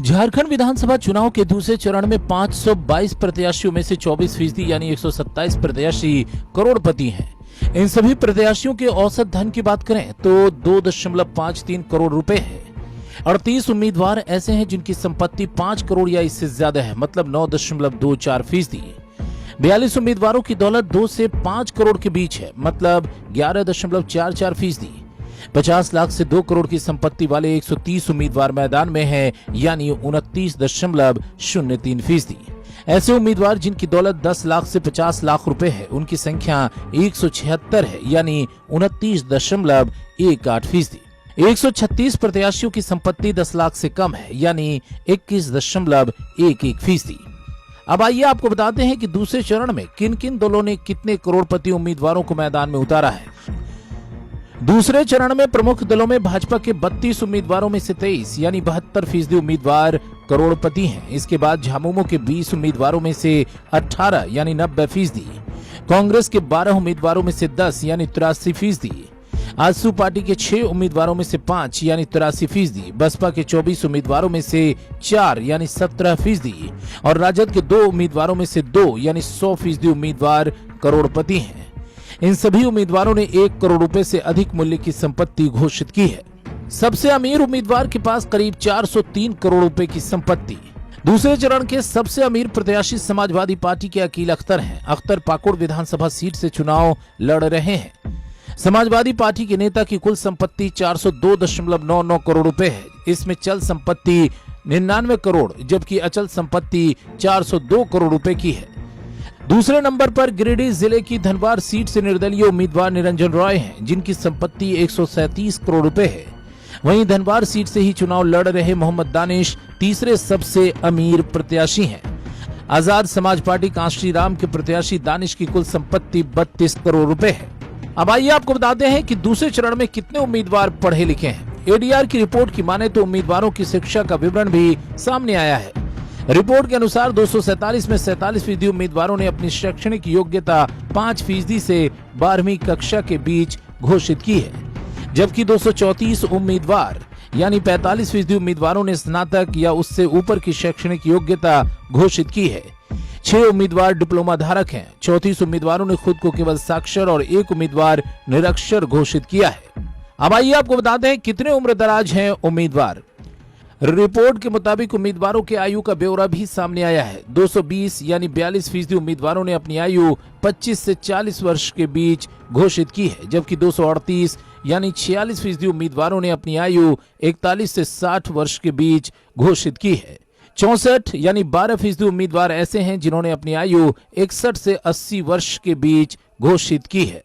झारखंड विधानसभा चुनाव के दूसरे चरण में 522 प्रत्याशियों में से 24% यानी 127 प्रत्याशी करोड़पति हैं। इन सभी प्रत्याशियों के औसत धन की बात करें तो 2.53 करोड़ रुपए है। 38 उम्मीदवार ऐसे हैं जिनकी संपत्ति 5 करोड़ या इससे ज्यादा है, मतलब 9.24%। 42 उम्मीदवारों की दौलत 2 से 5 करोड़ के बीच है, मतलब 11.44%। 50 लाख से 2 करोड़ की संपत्ति वाले 130 उम्मीदवार मैदान में हैं, यानी 29.03%। ऐसे उम्मीदवार जिनकी दौलत 10 लाख से 50 लाख रुपए है, उनकी संख्या 176 है, यानी 29.18%। 136 प्रत्याशियों की संपत्ति 10 लाख से कम है, यानी 21.11%। अब आइए आपको बताते हैं कि दूसरे चरण में किन किन दलों ने कितने करोड़पति उम्मीदवारों को मैदान में उतारा है। दूसरे चरण में प्रमुख दलों में भाजपा के 32 उम्मीदवारों में से 23 यानी 72% उम्मीदवार करोड़पति हैं। इसके बाद झामुमो के 20 उम्मीदवारों में से 18 यानी 90%, कांग्रेस के 12 उम्मीदवारों में से 10 यानी 83%, आजसू पार्टी के 6 उम्मीदवारों में से 5 यानी 83%, बसपा के 24 उम्मीदवारों में से 4 यानी 17% और राजद के 2 उम्मीदवारों में से 2 यानी 100% उम्मीदवार करोड़पति हैं। इन सभी उम्मीदवारों ने 1 करोड़ रुपए से अधिक मूल्य की संपत्ति घोषित की है। सबसे अमीर उम्मीदवार के पास करीब 403 करोड़ रुपए की संपत्ति। दूसरे चरण के सबसे अमीर प्रत्याशी समाजवादी पार्टी के अकील अख्तर हैं। अख्तर पाकुड़ विधानसभा सीट से चुनाव लड़ रहे हैं। समाजवादी पार्टी के नेता की कुल संपत्ति 402.99 करोड़ रुपए है। इसमें चल संपत्ति 99 करोड़ जबकि अचल संपत्ति 402 करोड़ रुपए की है। दूसरे नंबर पर गिरिडीह जिले की धनवार सीट से निर्दलीय उम्मीदवार निरंजन रॉय हैं, जिनकी संपत्ति 137 करोड़ रुपए है। वहीं धनवार सीट से ही चुनाव लड़ रहे मोहम्मद दानिश तीसरे सबसे अमीर प्रत्याशी हैं। आजाद समाज पार्टी कांशी राम के प्रत्याशी दानिश की कुल संपत्ति 32 करोड़ रुपए है। अब आइए आपको बताते हैं कि दूसरे चरण में कितने उम्मीदवार पढ़े लिखे हैं। एडीआर की रिपोर्ट की माने तो उम्मीदवारों की शिक्षा का विवरण भी सामने आया है। रिपोर्ट के अनुसार 247 में 47% उम्मीदवारों ने अपनी शैक्षणिक योग्यता 5% से 12वीं कक्षा के बीच घोषित की है, जबकि 234 उम्मीदवार यानी 45% उम्मीदवारों ने स्नातक या उससे ऊपर की शैक्षणिक योग्यता घोषित की है। 6 उम्मीदवार डिप्लोमा धारक हैं। 34 उम्मीदवारों ने खुद को केवल साक्षर और 1 उम्मीदवार निरक्षर घोषित किया है। अब आइए आपको बताते हैं कितने उम्र दराज हैं उम्मीदवार। रिपोर्ट के मुताबिक उम्मीदवारों के आयु का ब्यौरा भी सामने आया है। 220 यानी 42% उम्मीदवारों ने अपनी आयु 25 से 40 वर्ष के बीच घोषित की है, जबकि 238 यानी 46% उम्मीदवारों ने अपनी आयु 41 से 60 वर्ष के बीच घोषित की है। 64 यानी 12% उम्मीदवार ऐसे हैं जिन्होंने अपनी आयु 61 से 80 वर्ष के बीच घोषित की है।